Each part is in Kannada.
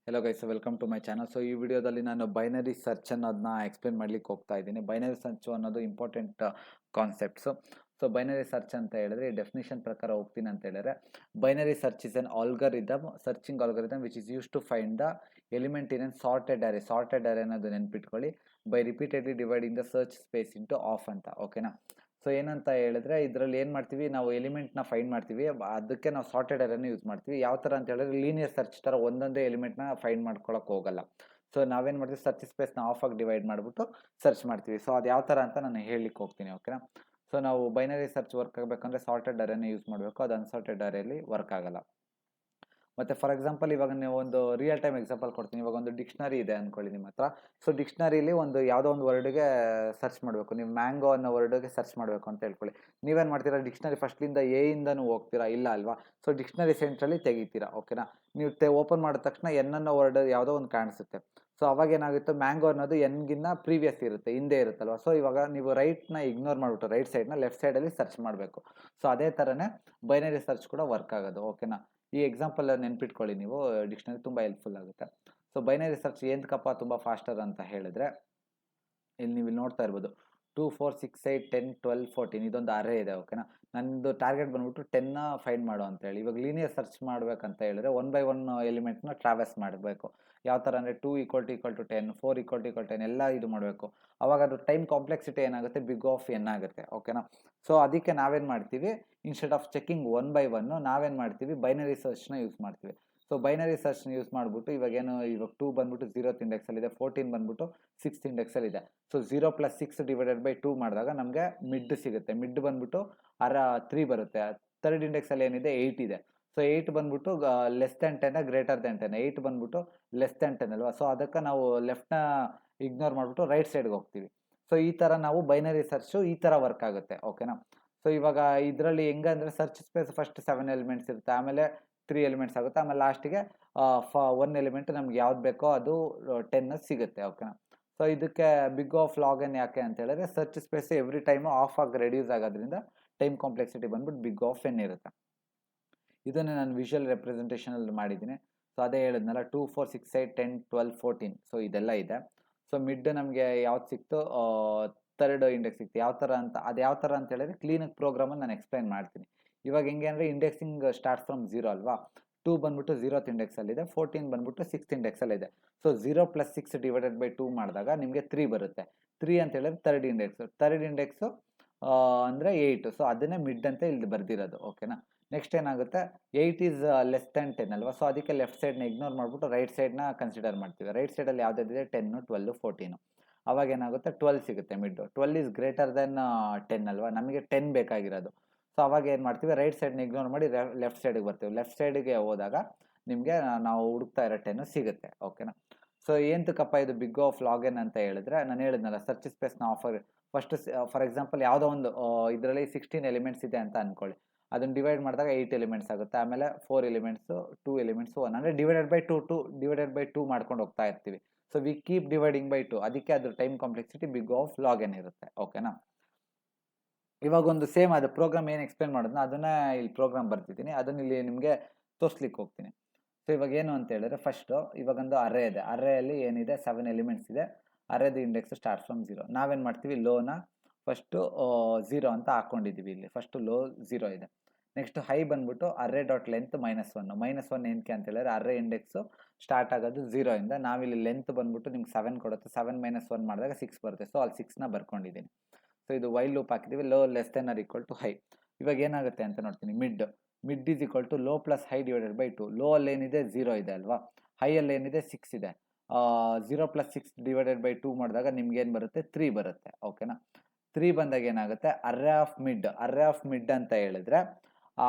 Hello guys, welcome to my channel. So ಈ ವಿಡಿಯೋದಲ್ಲಿ ನಾನು ಬೈನರಿ ಸರ್ಚ್ ಅನ್ನೋದನ್ನ ಎಕ್ಸ್ಪ್ಲೇನ್ ಮಾಡ್ಲಿಕ್ಕೆ ಹೋಗ್ತಾ ಇದ್ದೀನಿ. ಬೈನರಿ ಸರ್ಚ್ ಅನ್ನೋದು important concepts. So binary search ಅಂತ ಹೇಳಿದ್ರೆ ಡೆಫಿನಿಷನ್ ಪ್ರಕಾರ ಹೋಗ್ತೀನಿ ಅಂತ ಹೇಳಿದ್ರೆ, binary search is an algorithm, searching algorithm which is use to find the element in an sorted array. Sorted array ಅನ್ನೋದು ನೆನ್ಪಿಟ್ಕೊಳ್ಳಿ, by repeatedly dividing the search space into half ಅಂತ. ಓಕೆನಾ? ಸೊ ಏನಂತ ಹೇಳಿದ್ರೆ, ಇದರಲ್ಲಿ ಏನು ಮಾಡ್ತೀವಿ ನಾವು, ಎಲಿಮೆಂಟ್ನ ಫೈಂಡ್ ಮಾಡ್ತೀವಿ, ಅದಕ್ಕೆ ನಾವು ಸಾರ್ಟೆಡ್ ಅರೇನ ಯೂಸ್ ಮಾಡ್ತೀವಿ. ಯಾವ ಥರ ಅಂತ ಹೇಳಿದ್ರೆ, ಲೀನಿಯರ್ ಸರ್ಚ್ ಥರ ಒಂದೊಂದೇ ಎಲಿಮೆಂಟ್ನ ಫೈಂಡ್ ಮಾಡ್ಕೊಳಕ್ಕೆ ಹೋಗಲ್ಲ. ಸೊ ನಾವೇನು ಮಾಡ್ತೀವಿ, ಸರ್ಚ್ ಸ್ಪೇಸ್ನ ಆಫ್ ಆಗಿ ಡಿವೈಡ್ ಮಾಡಿಬಿಟ್ಟು ಸರ್ಚ್ ಮಾಡ್ತೀವಿ. ಸೊ ಅದು ಯಾವ ಥರ ಅಂತ ನಾನು ಹೇಳಲಿಕ್ಕೆ ಹೋಗ್ತೀನಿ. ಓಕೆನಾ? ಸೊ ನಾವು ಬೈನರಿ ಸರ್ಚ್ ವರ್ಕ್ ಆಗಬೇಕಂದ್ರೆ ಸಾರ್ಟೆಡ್ ಅರೇನೇ ಯೂಸ್ ಮಾಡಬೇಕು, ಅದು ಅನ್ಸಾರ್ಟೆಡ್ ಅರೇಲಿ ವರ್ಕ್ ಆಗಲ್ಲ. ಮತ್ತು ಫಾರ್ ಎಕ್ಸಾಂಪಲ್, ಇವಾಗ ನೀವು ಒಂದು ರಿಯಲ್ ಟೈಮ್ ಎಕ್ಸಾಂಪಲ್ ಕೊಡ್ತೀನಿ. ಇವಾಗ ಒಂದು ಡಿಕ್ಷನರಿ ಇದೆ ಅಂದ್ಕೊಳ್ಳಿ ನಿಮ್ಮ ಹತ್ರ. ಸೊ ಡಿಕ್ಷನರಿಲಿ ಒಂದು ಯಾವುದೋ ಒಂದು ವರ್ಡ್ಗೆ ಸರ್ಚ್ ಮಾಡಬೇಕು, ನೀವು ಮ್ಯಾಂಗೋ ಅನ್ನೋ ವರ್ಡ್ಗೆ ಸರ್ಚ್ ಮಾಡಬೇಕು ಅಂತ ಹೇಳ್ಕೊಳ್ಳಿ. ನೀವೇನು ಮಾಡ್ತೀರಾ, ಡಿಕ್ಷನರಿ ಫಸ್ಟ್ಲಿಂದ ಎ ಇಂದನೂ ಹೋಗ್ತೀರಾ, ಇಲ್ಲ ಅಲ್ವಾ? ಸೊ ಡಿಕ್ಷನರಿ ಸೆಂಟ್ರಲ್ಲಿ ತೆಗಿತೀರಾ. ಓಕೆನಾ? ನೀವು ಓಪನ್ ಮಾಡಿದ ತಕ್ಷಣ ಎನ್ ಅನ್ನೋ ವರ್ಡ್ ಯಾವುದೋ ಒಂದು ಕಾಣಿಸುತ್ತೆ. ಸೊ ಅವಾಗ ಏನಾಗುತ್ತೆ, ಮ್ಯಾಂಗೋ ಅನ್ನೋದು ಎನ್ಗಿನ್ನ ಪ್ರೀವಿಯಸ್ ಇರುತ್ತೆ, ಹಿಂದೆ ಇರುತ್ತಲ್ವ. ಸೊ ಇವಾಗ ನೀವು ರೈಟ್ನ ಇಗ್ನೋರ್ ಮಾಡಿಬಿಟ್ಟು ರೈಟ್ ಸೈಡ್ನ ಲೆಫ್ಟ್ ಸೈಡಲ್ಲಿ ಸರ್ಚ್ ಮಾಡಬೇಕು. ಸೊ ಅದೇ ಥರನೇ ಬೈನರಿ ಸರ್ಚ್ ಕೂಡ ವರ್ಕ್ ಆಗೋದು. ಓಕೆನಾ? ಈ ಎಕ್ಸಾಂಪಲ್ ನೆನ್ಪಿಟ್ಕೊಳ್ಳಿ ನೀವು, ಡಿಕ್ಷನರಿ ತುಂಬ ಹೆಲ್ಪ್ಫುಲ್ ಆಗುತ್ತೆ. ಸೊ ಬೈನರಿ ಸರ್ಚ್ ಏನಕ್ಕಪ್ಪ ತುಂಬ ಫಾಸ್ಟರ್ ಅಂತ ಹೇಳಿದ್ರೆ, ಇಲ್ಲಿ ನೀವು ನೋಡ್ತಾ ಇರ್ಬೋದು 2 4 6 8 10 12 14 ಇದೊಂದು ಅರೇ ಇದೆ. ಓಕೆನಾ? ನಂದು ಟಾರ್ಗೆಟ್ ಬಂದ್ಬಿಟ್ಟು 10 ಫೈಂಡ್ ಮಾಡು ಅಂತ ಹೇಳಿ. ಇವಾಗ ಲೀನಿಯರ್ ಸರ್ಚ್ ಮಾಡ್ಬೇಕಂತ ಹೇಳಿದ್ರೆ 1 by 1 ಎಲಿಮೆಂಟ್ನ ಟ್ರಾವೆಸ್ ಮಾಡಬೇಕು. ಯಾವ ಥರ ಅಂದರೆ 2 = 10, 4 = 10 ಎಲ್ಲ ಇದು ಮಾಡಬೇಕು. ಅವಾಗ ಅದು ಟೈಮ್ ಕಾಂಪ್ಲೆಕ್ಸಿಟಿ ಏನಾಗುತ್ತೆ, ಬಿಗ್ ಆಫ್ ಎನ್ ಆಗುತ್ತೆ. ಓಕೆನಾ? ಸೊ ಅದಕ್ಕೆ ನಾವೇನು ಮಾಡ್ತೀವಿ, ಇನ್ಸ್ಟೆಡ್ ಆಫ್ ಚೆಕಿಂಗ್ 1 by 1 ನಾವೇನು ಮಾಡ್ತೀವಿ, ಬೈನರಿ ಸರ್ಚ್ನ ಯೂಸ್ ಮಾಡ್ತೀವಿ. ಸೊ ಬೈನರಿ ಸರ್ಚ್ನ ಯೂಸ್ ಮಾಡಿಬಿಟ್ಟು ಇವಾಗ 2 ಬಂದ್ಬಿಟ್ಟು 0th ಇಂಡೆಕ್ಸಲ್ಲಿದೆ, 14 ಬಂದ್ಬಿಟ್ಟು 6th ಇಂಡೆಕ್ಸಲ್ಲಿದೆ. ಸೊ 0 + 6 / 2 ಮಾಡಿದಾಗ ನಮಗೆ ಮಿಡ್ ಸಿಗುತ್ತೆ. ಮಿಡ್ ಬಂದ್ಬಿಟ್ಟು 3 ಬರುತ್ತೆ. ಥರ್ಡ್ ಇಂಡೆಕ್ಸಲ್ಲಿ ಏನಿದೆ, 8 ಇದೆ. ಸೊ 8 ಬಂದ್ಬಿಟ್ಟು ಲೆಸ್ ದ್ಯಾನ್ 10 ಗ್ರೇಟರ್ ದ್ಯಾನ್ 10. 8 ಬಂದ್ಬಿಟ್ಟು ಲೆಸ್ ದ್ಯಾನ್ 10 ಅಲ್ವಾ? ಸೊ ಅದಕ್ಕೆ ನಾವು ಲೆಫ್ಟ್ನ ಇಗ್ನೋರ್ ಮಾಡಿಬಿಟ್ಟು ರೈಟ್ ಸೈಡ್ಗೆ ಹೋಗ್ತೀವಿ. ಸೊ ಈ ಥರ ನಾವು ಬೈನರಿ ಸರ್ಚು ಈ ಥರ ವರ್ಕ್ ಆಗುತ್ತೆ. ಓಕೆನಾ? ಸೊ ಇವಾಗ ಇದರಲ್ಲಿ ಹೆಂಗಂದರೆ, ಸರ್ಚ್ ಸ್ಪೇಸ್ ಫಸ್ಟ್ 7 ಎಲಿಮೆಂಟ್ಸ್ ಇರುತ್ತೆ, ಆಮೇಲೆ 3 ಎಲಿಮೆಂಟ್ಸ್ ಆಗುತ್ತೆ, ಆಮೇಲೆ ಲಾಸ್ಟಿಗೆ 1 ಎಲಿಮೆಂಟ್ ನಮ್ಗೆ ಯಾವ್ದು ಬೇಕೋ ಅದು 10 ಸಿಗುತ್ತೆ. ಓಕೆನಾ? ಸೊ ಇದಕ್ಕೆ ಬಿಗ್ ಆಫ್ ಲಾಗ್ ಎನ್ ಯಾಕೆ ಅಂತ ಹೇಳಿದ್ರೆ, search space every time of ಆಗಿ ರೆಡ್ಯೂಸ್ ಆಗೋದ್ರಿಂದ ಟೈಮ್ ಕಾಂಪ್ಲೆಕ್ಸಿಟಿ ಬಂದ್ಬಿಟ್ಟು ಬಿಗ್ ಆಫ್ ಎನ್ ಇರುತ್ತೆ. ಇದನ್ನು ನಾನು ವಿಷುವಲ್ ರೆಪ್ರೆಸೆಂಟೇಷನಲ್ಲಿ ಮಾಡಿದ್ದೀನಿ. ಸೊ ಅದೇ ಹೇಳಿದ್ನಲ್ಲ, 2 4 6 8 10 12 14. ಸೊ ಇದೆಲ್ಲ ಇದೆ. ಸೊ ಮಿಡ್ ನಮಗೆ ಯಾವ್ದು ಸಿಕ್ತು, ಥರ್ಡ್ ಇಂಡೆಕ್ಸ್ ಸಿಕ್ತು. ಯಾವ ಥರ ಅಂತ, ಅದು ಯಾವ ಥರ ಅಂತ ಹೇಳಿದ್ರೆ ಕ್ಲೀನಾಗಿ ಪ್ರೋಗ್ರಾಮನ್ನು ನಾನು ಎಕ್ಸ್ಪ್ಲೈನ್ ಮಾಡ್ತೀನಿ. ಇವಾಗ ಹೆಂಗೆ ಅಂದರೆ, ಇಂಡೆಕ್ಸಿಂಗ್ ಸ್ಟಾರ್ಟ್ ಫ್ರಮ್ 0 ಅಲ್ವಾ? 2 ಬಂದ್ಬಿಟ್ಟು 0th ಇಂಡೆಕ್ಸಲ್ಲಿದೆ, 14 ಬಂದ್ಬಿಟ್ಟು 6th ಇಂಡೆಕ್ಸಲ್ಲಿದೆ. ಸೊ 0 + 6 / 2 ಮಾಡಿದಾಗ ನಿಮಗೆ 3 ಬರುತ್ತೆ. 3 ಅಂತ ಹೇಳಿದ್ರೆ ಥರ್ಡ್ ಇಂಡೆಕ್ಸು. ಥರ್ಡ್ ಇಂಡೆಕ್ಸು ಅಂದರೆ 8. ಸೊ ಅದನ್ನೇ ಮಿಡ್ ಅಂತ ಇಲ್ಲಿ ಬರ್ದಿರೋದು. ಓಕೆನಾ? ನೆಕ್ಸ್ಟ್ ಏನಾಗುತ್ತೆ, 8 ಈಸ್ ಲೆಸ್ ದ್ಯಾನ್ 10 ಅಲ್ವಾ? ಸೊ ಅದಕ್ಕೆ ಲೆಫ್ಟ್ ಸೈಡ್ನ ಇಗ್ನೋರ್ ಮಾಡಿಬಿಟ್ಟು ರೈಟ್ ಸೈಡ್ನ ಕನ್ಸಿಡರ್ ಮಾಡ್ತೀವಿ. ರೈಟ್ ಸೈಡಲ್ಲಿ ಯಾವುದಿದೆ, 10 12 14. ಅವಾಗ ಏನಾಗುತ್ತೆ, 12 ಸಿಗುತ್ತೆ ಮಿಡ್. 12 ಈಸ್ ಗ್ರೇಟರ್ ದೆನ್ 10 ಅಲ್ವಾ? ನಮಗೆ 10 ಬೇಕಾಗಿರೋದು. ಸೊ ಅವಾಗ ಏನು ಮಾಡ್ತೀವಿ, ರೈಟ್ ಸೈಡ್ನ ಇಗ್ನೋರ್ ಮಾಡಿ ಲೆಫ್ಟ್ ಸೈಡಿಗೆ ಬರ್ತೀವಿ. ಲೆಫ್ಟ್ ಸೈಡಿಗೆ ಹೋದಾಗ ನಿಮಗೆ ನಾವು ಹುಡುಕ್ತಾ ಇರೋ 10 ಸಿಗುತ್ತೆ. ಓಕೆನಾ? ಸೊ ಏನಕ್ಕಪ್ಪ ಇದು ಬಿಗ್ ಆಫ್ ಲಾಗ್ ಎನ್ ಅಂತ ಹೇಳಿದ್ರೆ, ನಾನು ಹೇಳಿದ್ನಲ್ಲ, ಸರ್ಚ್ ಸ್ಪೇಸ್ನ ಆಫರ್ ಫಸ್ಟ್ ಫಾರ್ ಎಕ್ಸಾಂಪಲ್ ಯಾವುದೋ ಒಂದು ಇದರಲ್ಲಿ 16 ಎಲಿಮೆಂಟ್ಸ್ ಇದೆ ಅಂತ ಅಂದ್ಕೊಳ್ಳಿ. ಅದನ್ನು ಡಿವೈಡ್ ಮಾಡಿದಾಗ 8 ಎಲಿಮೆಂಟ್ಸ್ ಆಗುತ್ತೆ, ಆಮೇಲೆ 4 ಎಲಿಮೆಂಟ್ಸು, 2 ಎಲಿಮೆಂಟ್ಸು, 1 ಅಂದರೆ ಡಿವೈಡೆಡ್ ಬೈ 2 ಮಾಡ್ಕೊಂಡು ಹೋಗ್ತಾ ಇರ್ತೀವಿ. So we keep dividing by 2. ಅದಕ್ಕೆ ಅದ್ರ time complexity big of log N ಇರುತ್ತೆ. ಓಕೆನಾ? ಇವಾಗ ಒಂದು ಸೇಮ್ ಅದು ಪ್ರೋಗ್ರಾಮ್ ಏನು ಎಕ್ಸ್ಪ್ಲೇನ್ ಮಾಡೋದನ್ನ ಅದನ್ನ ಇಲ್ಲಿ ಪ್ರೋಗ್ರಾಮ್ ಬರ್ತಿದ್ದೀನಿ, ಅದನ್ನ ಇಲ್ಲಿ ನಿಮಗೆ ತೋರಿಸ್ಲಿಕ್ಕೆ ಹೋಗ್ತೀನಿ. ಸೊ ಇವಾಗ ಏನು ಅಂತ ಹೇಳಿದ್ರೆ, ಫಸ್ಟು ಇವಾಗೊಂದು ಅರೇ ಇದೆ. ಅರೇಯಲ್ಲಿ ಏನಿದೆ, 7 ಎಲಿಮೆಂಟ್ಸ್ ಇದೆ. ಅರೇದು ಇಂಡೆಕ್ಸ್ ಸ್ಟಾರ್ಟ್ ಫ್ರಮ್ 0. ನಾವೇನು ಮಾಡ್ತೀವಿ, ಲೋನ ಫಸ್ಟು 0 ಅಂತ ಹಾಕ್ಕೊಂಡಿದ್ದೀವಿ. ಇಲ್ಲಿ ಫಸ್ಟು ಲೋ 0 ಇದೆ. ನೆಕ್ಸ್ಟ್ ಹೈ ಬಂದ್ಬಿಟ್ಟು ಅರೇ ಡಾಟ್ ಲೆಂತ್ -1. -1 ಏನಕ್ಕೆ ಅಂತ ಹೇಳಿದ್ರೆ, ಅರೇ ಇಂಡೆಕ್ಸು ಸ್ಟಾರ್ಟ್ ಆಗೋದು 0 ಇಂದ. ನಾವಿಲ್ಲಿ ಲೆಂತ್ ಬಂದ್ಬಿಟ್ಟು ನಿಮ್ಗೆ 7 ಕೊಡುತ್ತೆ. 7 - 1 ಮಾಡಿದಾಗ 6 ಬರುತ್ತೆ. ಸೊ ಅಲ್ಲಿ 6ನ ಬರ್ಕೊಂಡಿದ್ದೀನಿ. ಸೊ ಇದು ವೈಲ್ ಲೂಪ್ ಹಾಕಿದ್ದೀವಿ, low less than or equal to high. ಇವಾಗ ಏನಾಗುತ್ತೆ ಅಂತ ನೋಡ್ತೀನಿ, mid is equal to low + high / 2. Low ಅಲ್ಲಿ ಏನಿದೆ, 0 ಇದೆ ಅಲ್ವಾ? ಹೈ ಅಲ್ಲಿ ಏನಿದೆ, 6 ಇದೆ. 0 + 6 / 2 ಮಾಡಿದಾಗ ನಿಮ್ಗೆ ಏನು ಬರುತ್ತೆ, 3 ಬರುತ್ತೆ. ಓಕೆನಾ? 3 ಬಂದಾಗ ಏನಾಗುತ್ತೆ, ಅರೇ ಆಫ್ ಮಿಡ್ ಅಂತ ಹೇಳಿದ್ರೆ,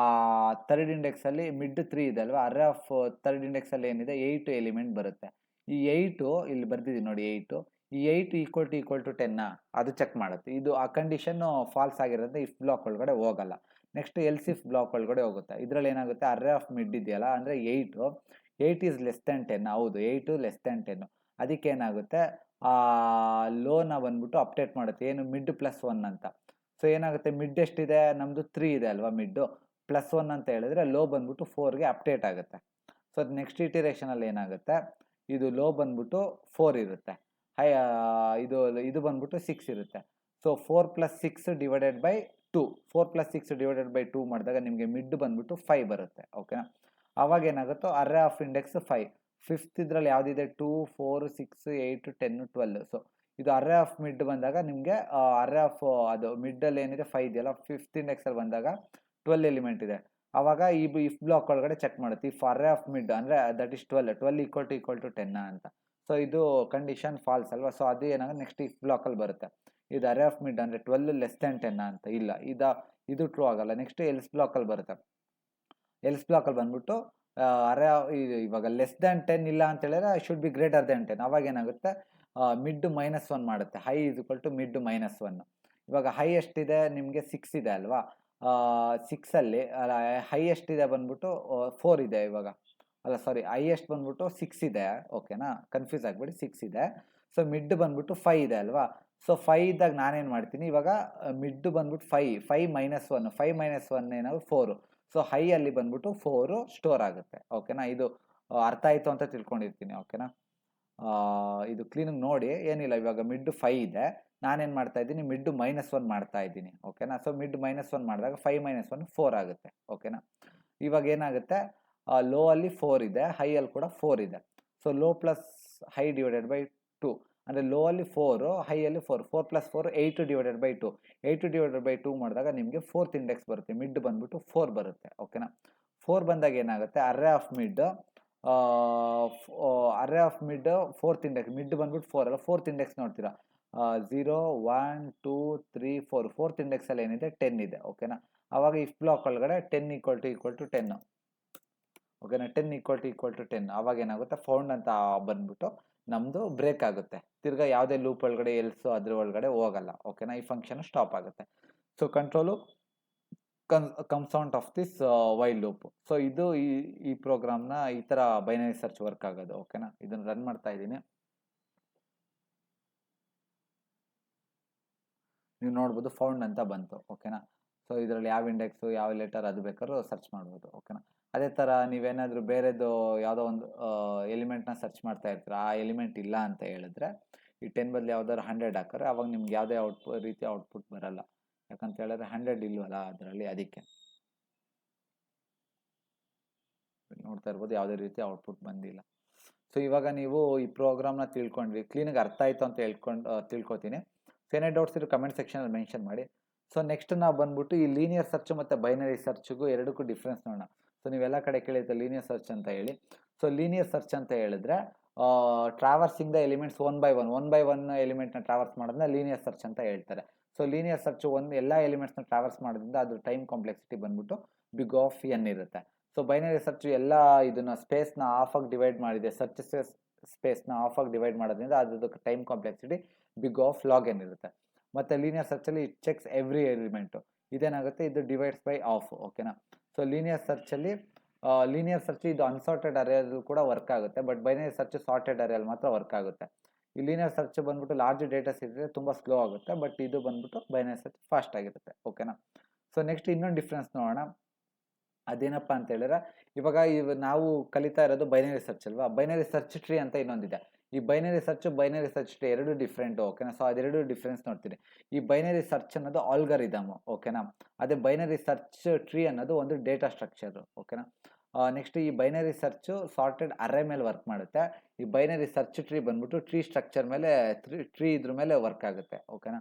ಥರ್ಡ್ ಇಂಡೆಕ್ಸಲ್ಲಿ ಮಿಡ್ 3 ಇದೆ ಅಲ್ವಾ? ಅರೇ ಆಫ್ ಥರ್ಡ್ ಇಂಡೆಕ್ಸಲ್ಲಿ ಏನಿದೆ, 8 ಎಲಿಮೆಂಟ್ ಬರುತ್ತೆ. ಈ 8 ಇಲ್ಲಿ ಬರ್ದಿದ್ದೀನಿ ನೋಡಿ, 8 ಈ 8 = 10 ಅದು ಚೆಕ್ ಮಾಡುತ್ತೆ. ಇದು ಆ ಕಂಡೀಷನ್ನು ಫಾಲ್ಸ್ ಆಗಿರೋದ್ರೆ ಇಫ್ ಬ್ಲಾಕ್ ಒಳಗಡೆ ಹೋಗಲ್ಲ. ನೆಕ್ಸ್ಟ್ ಎಲ್ಸ್ ಇಫ್ ಬ್ಲಾಕ್ ಒಳಗಡೆ ಹೋಗುತ್ತೆ. ಇದರಲ್ಲಿ ಏನಾಗುತ್ತೆ, ಅರೇ ಆಫ್ ಮಿಡ್ ಇದೆಯಲ್ಲ, ಅಂದರೆ 8 ಈಸ್ ಲೆಸ್ ದ್ಯಾನ್ 10. ಹೌದು, 8 ಲೆಸ್ ದ್ಯಾನ್ 10. ಅದಕ್ಕೆ ಏನಾಗುತ್ತೆ, ಲೋನ ಬಂದ್ಬಿಟ್ಟು ಅಪ್ಡೇಟ್ ಮಾಡುತ್ತೆ. ಏನು, ಮಿಡ್ +1 ಅಂತ. ಸೊ ಏನಾಗುತ್ತೆ, ಮಿಡ್ ಎಷ್ಟಿದೆ ನಮ್ಮದು, 3 ಇದೆ ಅಲ್ವಾ? ಮಿಡ್ಡು +1 ಅಂತ ಹೇಳಿದ್ರೆ ಲೋ ಬಂದ್ಬಿಟ್ಟು 4ಗೆ ಅಪ್ಡೇಟ್ ಆಗುತ್ತೆ. ಸೊ ಅದು ನೆಕ್ಸ್ಟ್ ಇಟಿರೇಷನಲ್ಲಿ ಏನಾಗುತ್ತೆ, ಇದು ಲೋ ಬಂದ್ಬಿಟ್ಟು 4 ಇರುತ್ತೆ, ಹೈ ಇದು ಬಂದ್ಬಿಟ್ಟು 6 ಇರುತ್ತೆ. So 4 + 6 divided by 2, 4 + 6 divided by 2 ಮಾಡಿದಾಗ ನಿಮಗೆ ಮಿಡ್ ಬಂದ್ಬಿಟ್ಟು 5 ಬರುತ್ತೆ. ಓಕೆನಾ, ಅವಾಗ ಏನಾಗುತ್ತೋ ಅರ್ರೇ ಆಫ್ ಇಂಡೆಕ್ಸ್ 5. ಫಿಫ್ತ್ ಇದ್ರಲ್ಲಿ ಯಾವುದಿದೆ 2, 4, 6, 8, 10, 12. ಸೊ ಇದು ಅರ್ರೇ ಆಫ್ ಮಿಡ್ ಬಂದಾಗ ನಿಮಗೆ ಅರ್ರೇ ಆಫ್ ಅದು ಮಿಡ್ಡಲ್ಲಿ ಏನಿದೆ 5 ಇದೆಯಲ್ಲ, ಫಿಫ್ತ್ ಇಂಡೆಕ್ಸಲ್ಲಿ ಬಂದಾಗ 12 ಎಲಿಮೆಂಟ್ ಇದೆ. ಆವಾಗ ಈ ಇಫ್ ಬ್ಲಾಕ್ ಒಳಗಡೆ ಚೆಕ್ ಮಾಡುತ್ತೆ, ಇಫ್ ಅರ್ರೇ ಆಫ್ ಮಿಡ್ ಅಂದರೆ ದಟ್ ಇಸ್ 12 = 10 ಅಂತ. ಸೊ ಇದು ಕಂಡೀಷನ್ ಫಾಲ್ಸ್ ಅಲ್ವಾ. ಸೊ ಅದು ಏನಾಗುತ್ತೆ ನೆಕ್ಸ್ಟ್ ಇಫ್ ಬ್ಲಾಕಲ್ಲಿ ಬರುತ್ತೆ, ಇದು ಅರ್ರೇ ಆಫ್ ಮಿಡ್ ಅಂದರೆ 12 ಲೆಸ್ ದ್ಯಾನ್ 10 ಅಂತ. ಇಲ್ಲ, ಇದು ಟ್ರೂ ಆಗಲ್ಲ. ನೆಕ್ಸ್ಟ್ ಎಲ್ಸ್ ಬ್ಲಾಕಲ್ಲಿ ಬರುತ್ತೆ, ಎಲ್ಸ್ ಬ್ಲಾಕಲ್ಲಿ ಬಂದ್ಬಿಟ್ಟು ಅರ್ರೇ ಇವಾಗ ಲೆಸ್ ದ್ಯಾನ್ 10 ಇಲ್ಲ ಅಂತ ಹೇಳಿದ್ರೆ I should be greater than 10. ಅವಾಗ ಏನಾಗುತ್ತೆ ಮಿಡ್ -1 ಮಾಡುತ್ತೆ, ಹೈ = ಮಿಡ್ -1. ಇವಾಗ ಹೈ ಎಷ್ಟಿದೆ ನಿಮಗೆ 6 ಇದೆ ಅಲ್ವಾ, 6ಅಲ್ಲಿ ಹೈ ಎಷ್ಟಿದೆ ಬಂದ್ಬಿಟ್ಟು 4 ಇದೆ ಇವಾಗ, ಅಲ್ಲ ಸಾರಿ ಹೈಯೆಸ್ಟ್ ಬಂದ್ಬಿಟ್ಟು 6 ಇದೆ. ಓಕೆನಾ, ಕನ್ಫ್ಯೂಸ್ ಆಗಬೇಡಿ, 6 ಇದೆ. ಸೊ ಮಿಡ್ ಬಂದ್ಬಿಟ್ಟು 5 ಇದೆ ಅಲ್ವಾ. ಸೊ 5 ಇದ್ದಾಗ ನಾನೇನು ಮಾಡ್ತೀನಿ ಇವಾಗ, ಮಿಡ್ ಬಂದ್ಬಿಟ್ಟು 5 -1, 5 - 1 ಏನಾದ್ರು 4. ಸೊ ಹೈ ಅಲ್ಲಿ ಬಂದ್ಬಿಟ್ಟು 4 ಸ್ಟೋರ್ ಆಗುತ್ತೆ. ಓಕೆನಾ, ಇದು ಅರ್ಥ ಆಯಿತು ಅಂತ ತಿಳ್ಕೊಂಡಿರ್ತೀನಿ. ಓಕೆನಾ, ಇದು ಕ್ಲೀನಾಗಿ ನೋಡಿ, ಏನಿಲ್ಲ ಇವಾಗ ಮಿಡ್ 5 ಇದೆ, ನಾನೇನು ಮಾಡ್ತಾ ಇದ್ದೀನಿ ಮಿಡ್ -1 ಮಾಡ್ತಾ ಇದ್ದೀನಿ. ಓಕೆನಾ, ಸೊ ಮಿಡ್ -1 ಮಾಡಿದಾಗ 5 - 1 4 ಆಗುತ್ತೆ. ಓಕೆನಾ, ಇವಾಗ ಏನಾಗುತ್ತೆ ಲೋ ಅಲ್ಲಿ 4 ಇದೆ, ಹೈ ಅಲ್ಲಿ ಕೂಡ 4 ಇದೆ. So low plus high divided by 2 ಅಂದರೆ ಲೋ ಅಲ್ಲಿ 4, ಹೈ ಅಲ್ಲಿ 4, 4 + 4 8 ಡಿವೈಡೆಡ್ ಬೈ 2, 8 ಡಿವೈಡೆಡ್ ಬೈ 2 ಮಾಡಿದಾಗ ನಿಮಗೆ 4th ಇಂಡೆಕ್ಸ್ ಬರುತ್ತೆ, ಮಿಡ್ ಬಂದ್ಬಿಟ್ಟು 4 ಬರುತ್ತೆ. ಓಕೆನಾ, 4 ಬಂದಾಗ ಏನಾಗುತ್ತೆ ಅರ್ರೇ of mid 4th index, mid ಬಂದ್ಬಿಟ್ಟು 4 ಅಲ್ಲ, 4th ಇಂಡೆಕ್ಸ್ ನೋಡ್ತೀರಾ 0, 1, 2, 3, 4, 4th ಇಂಡೆಕ್ಸಲ್ಲಿ ಏನಿದೆ 10 ಇದೆ. ಓಕೆನಾ, ಆವಾಗ ಇಫ್ ಬ್ಲಾಕ್ ಒಳಗಡೆ 10 = 10. ಓಕೆನಾ, 10 = 10. ಅವಾಗ ಏನಾಗುತ್ತೆ ಫೌಂಡ್ ಅಂತ ಬಂದ್ಬಿಟ್ಟು ನಮ್ಮದು ಬ್ರೇಕ್ ಆಗುತ್ತೆ, ತಿರ್ಗಾ ಯಾವುದೇ ಲೂಪ್ ಒಳಗಡೆ ಎಲ್ಸು ಅದ್ರ ಒಳಗಡೆ ಹೋಗಲ್ಲ. ಓಕೆನಾ, ಈ ಫಂಕ್ಷನ್ ಸ್ಟಾಪ್ ಆಗುತ್ತೆ. So control comes out of this while loop. So ಇದು ಈ ಪ್ರೋಗ್ರಾಮ್ನ ಈ ಥರ ಬೈನರಿ ಸರ್ಚ್ ವರ್ಕ್ ಆಗೋದು. ಓಕೆನಾ, ಇದನ್ನು ರನ್ ಮಾಡ್ತಾ ಇದ್ದೀನಿ, ನೀವು ನೋಡ್ಬೋದು ಫೌಂಡ್ ಅಂತ ಬಂತು. ಓಕೆನಾ, ಸೊ ಇದರಲ್ಲಿ ಯಾವ ಇಂಡೆಕ್ಸು ಯಾವ ಲೆಟರ್ ಅದು ಬೇಕಾದ್ರೂ ಸರ್ಚ್ ಮಾಡ್ಬೋದು. ಓಕೆನಾ, ಅದೇ ಥರ ನೀವೇನಾದರೂ ಬೇರೆದು ಯಾವುದೋ ಒಂದು ಎಲಿಮೆಂಟ್ನ ಸರ್ಚ್ ಮಾಡ್ತಾ ಇರ್ತೀರ, ಆ ಎಲಿಮೆಂಟ್ ಇಲ್ಲ ಅಂತ ಹೇಳಿದ್ರೆ ಈ 10 ಬದಲು ಯಾವ್ದಾದ್ರು 100 ಹಾಕಿದ್ರೆ ಅವಾಗ ನಿಮ್ಗೆ ಯಾವುದೇ ರೀತಿ ಔಟ್ಪುಟ್ ಬರಲ್ಲ, ಯಾಕಂತ ಹೇಳಿದ್ರೆ 100 ಇಲ್ವಲ್ಲ ಅದರಲ್ಲಿ, ಅದಕ್ಕೆ ನೋಡ್ತಾ ಇರ್ಬೋದು ಯಾವುದೇ ರೀತಿ ಔಟ್ಪುಟ್ ಬಂದಿಲ್ಲ. ಸೊ ಇವಾಗ ನೀವು ಈ ಪ್ರೋಗ್ರಾಮ್ನ ತಿಳ್ಕೊಂಡ್ರಿ, ಕ್ಲೀನಾಗಿ ಅರ್ಥ ಆಯಿತು ಅಂತ ತಿಳ್ಕೊತೀನಿ. ಸೊ ಏನೇ ಡೌಟ್ಸ್ ಇರೋ ಕಮೆಂಟ್ ಸೆಕ್ಷನಲ್ಲಿ ಮೆನ್ಷನ್ ಮಾಡಿ. ಸೊ ನೆಕ್ಸ್ಟ್ ನಾವು ಬಂದ್ಬಿಟ್ಟು ಈ ಲೀನಿಯರ್ ಸರ್ಚ್ ಮತ್ತು ಬೈನರಿ ಸರ್ಚ್ಗೂ ಎರಡಕ್ಕೂ ಡಿಫ್ರೆನ್ಸ್ ನೋಡೋಣ. ಸೊ ನೀವೆಲ್ಲ ಕಡೆ ಕೇಳಿದ್ರೆ ಲೀನಿಯರ್ ಸರ್ಚ್ ಅಂತ ಹೇಳಿ. ಸೊ ಲೀನಿಯರ್ ಸರ್ಚ್ ಅಂತ ಹೇಳಿದ್ರೆ traversing the elements one by one ಎಲಿಮೆಂಟ್ನ ಟ್ರಾವರ್ಸ್ ಮಾಡೋದನ್ನ ಲೀನಿಯರ್ ಸರ್ಚ್ ಅಂತ ಹೇಳ್ತಾರೆ. ಸೊ ಲೀನಿಯರ್ ಸರ್ಚ್ ಎಲ್ಲ ಎಲಿಮೆಂಟ್ಸ್ನ ಟ್ರಾವರ್ಸ್ ಮಾಡೋದ್ರಿಂದ ಅದು ಟೈಮ್ ಕಾಂಪ್ಲೆಕ್ಸಿಟಿ ಬಂದ್ಬಿಟ್ಟು big O(n) ಇರುತ್ತೆ. ಸೊ ಬೈನರಿ ಸರ್ಚ್ ಎಲ್ಲ ಇದನ್ನ ಸ್ಪೇಸ್ನ ಆಫಾಗಿ ಡಿವೈಡ್ ಮಾಡಿದೆ, ಸರ್ಚ್ ಸ್ಪೇಸ್ನ ಆಫಾಗಿ ಡಿವೈಡ್ ಮಾಡೋದ್ರಿಂದ ಅದಕ್ಕೆ ಟೈಮ್ ಕಾಂಪ್ಲೆಕ್ಸಿಟಿ big O(n) ಇರುತ್ತೆ. ಮತ್ತು ಲೀನಿಯರ್ ಸರ್ಚಲ್ಲಿ ಇಟ್ ಚೆಕ್ಸ್ ಎವ್ರಿ ಎಲಿಮೆಂಟು, ಇದೇನಾಗುತ್ತೆ ಇದು ಡಿವೈಡ್ಸ್ ಬೈ ಆಫ್. ಓಕೆನಾ, ಸೊ ಲೀನಿಯರ್ ಸರ್ಚ್ ಇದು ಅನ್ಸಾರ್ಟೆಡ್ ಅರೇಯಲ್ಲಿ ಕೂಡ ವರ್ಕ್ ಆಗುತ್ತೆ, ಬಟ್ ಬೈನರಿ ಸರ್ಚ್ ಸಾರ್ಟೆಡ್ ಅರೇಯಲ್ಲಿ ಮಾತ್ರ ವರ್ಕ್ ಆಗುತ್ತೆ. ಈ ಲೀನಿಯರ್ ಸರ್ಚ್ ಬಂದ್ಬಿಟ್ಟು ಲಾರ್ಜ್ ಡೇಟಾ ಸಿಕ್ಕಿದ್ರೆ ತುಂಬ ಸ್ಲೋ ಆಗುತ್ತೆ, ಬಟ್ ಇದು ಬಂದ್ಬಿಟ್ಟು ಬೈನರಿ ಸರ್ಚ್ ಫಾಸ್ಟ್ ಆಗಿರುತ್ತೆ. ಓಕೆನಾ, ಸೊ ನೆಕ್ಸ್ಟ್ ಇನ್ನೊಂದು ಡಿಫ್ರೆನ್ಸ್ ನೋಡೋಣ. ಅದೇನಪ್ಪ ಅಂತ ಹೇಳಿದ್ರೆ ಇವಾಗ ನಾವು ಕಲಿತಾ ಇರೋದು ಬೈನರಿ ಸರ್ಚ್ ಅಲ್ವಾ, ಬೈನರಿ ಸರ್ಚ್ ಟ್ರೀ ಅಂತ ಇನ್ನೊಂದಿದೆ. ಈ ಬೈನರಿ ಸರ್ಚ್ ಟ್ರೀ ಎರಡು ಡಿಫ್ರೆಂಟು. ಓಕೆನಾ, ಸೊ ಅದೆರಡು ಡಿಫ್ರೆನ್ಸ್ ನೋಡ್ತೀರಿ. ಈ ಬೈನರಿ ಸರ್ಚ್ ಅನ್ನೋದು ಆಲ್ಗರಿದಮ್. ಓಕೆನಾ, ಅದೇ ಬೈನರಿ ಸರ್ಚ್ ಟ್ರೀ ಅನ್ನೋದು ಒಂದು ಡೇಟಾ ಸ್ಟ್ರಕ್ಚರ್. ಓಕೆನಾ, ನೆಕ್ಸ್ಟ್ ಈ ಬೈನರಿ ಸರ್ಚ್ ಸಾರ್ಟೆಡ್ ಅರೇ ಮೇಲೆ ವರ್ಕ್ ಮಾಡುತ್ತೆ. ಈ ಬೈನರಿ ಸರ್ಚ್ ಟ್ರೀ ಬಂದ್ಬಿಟ್ಟು ಟ್ರೀ ಸ್ಟ್ರಕ್ಚರ್ ಮೇಲೆ ಟ್ರೀ ಇದ್ರ ಮೇಲೆ ವರ್ಕ್ ಆಗುತ್ತೆ. ಓಕೆನಾ,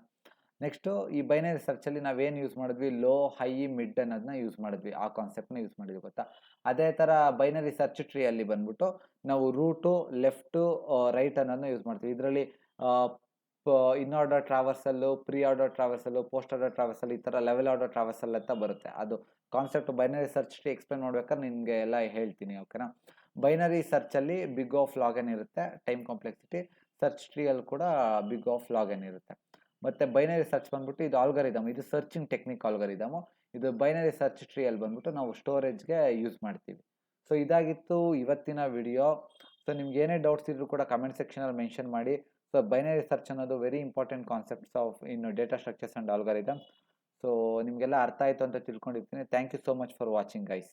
ನೆಕ್ಸ್ಟು ಈ ಬೈನರಿ ಸರ್ಚಲ್ಲಿ ನಾವೇನು ಯೂಸ್ ಮಾಡಿದ್ವಿ, ಲೋ, ಹೈ, ಮಿಡ್ ಅನ್ನೋದನ್ನ ಯೂಸ್ ಮಾಡಿದ್ವಿ, ಆ ಕಾನ್ಸೆಪ್ಟ್ನ ಯೂಸ್ ಮಾಡಿದ್ವಿ ಗೊತ್ತಾ. ಅದೇ ಥರ ಬೈನರಿ ಸರ್ಚ್ ಟ್ರೀಯಲ್ಲಿ ಬಂದ್ಬಿಟ್ಟು ನಾವು ರೂಟು, ಲೆಫ್ಟು, ರೈಟ್ ಅನ್ನೋದನ್ನ ಯೂಸ್ ಮಾಡ್ತೀವಿ. ಇದರಲ್ಲಿ in order traversal, pre order traversal, post order traversal, ಈ ಥರ ಲೆವೆಲ್ ಆರ್ಡರ್ ಟ್ರಾವರ್ಸಲ್ ಅಂತ ಬರುತ್ತೆ. ಅದು concept binary search tree explain ಮಾಡ್ಬೇಕಾದ್ರೆ ನಿಮಗೆ ಎಲ್ಲ ಹೇಳ್ತೀನಿ. ಓಕೆನಾ, ಬೈನರಿ ಸರ್ಚಲ್ಲಿ big O(n) ಇರುತ್ತೆ ಟೈಮ್ ಕಾಂಪ್ಲೆಕ್ಸಿಟಿ, ಸರ್ಚ್ ಟ್ರೀಯಲ್ಲಿ ಕೂಡ big O(n) ಇರುತ್ತೆ. ಮತ್ತು ಬೈನರಿ ಸರ್ಚ್ ಬಂದ್ಬಿಟ್ಟು ಇದು ಆಲ್ಗರಿದಮ್, ಇದು ಸರ್ಚಿಂಗ್ ಟೆಕ್ನಿಕ್ ಆಲ್ಗರಿದಮು. ಇದು ಬೈನರಿ ಸರ್ಚ್ ಟ್ರೀಯಲ್ಲಿ ಬಂದ್ಬಿಟ್ಟು ನಾವು ಸ್ಟೋರೇಜ್ಗೆ ಯೂಸ್ ಮಾಡ್ತೀವಿ. ಸೊ ಇದಾಗಿತ್ತು ಇವತ್ತಿನ ವಿಡಿಯೋ. ಸೊ ನಿಮ್ಗೆ ಏನೇ ಡೌಟ್ಸ್ ಇದ್ರೂ ಕೂಡ ಕಮೆಂಟ್ ಸೆಕ್ಷನಲ್ಲಿ ಮೆನ್ಷನ್ ಮಾಡಿ. ಸೊ ಬೈನರಿ ಸರ್ಚ್ ಅನ್ನೋದು very important concepts of in data structures and algorithms. So ನಿಮಗೆಲ್ಲ ಅರ್ಥ ಆಯಿತು ಅಂತ ತಿಳ್ಕೊಂಡಿರ್ತೀನಿ. Thank you so much for watching guys.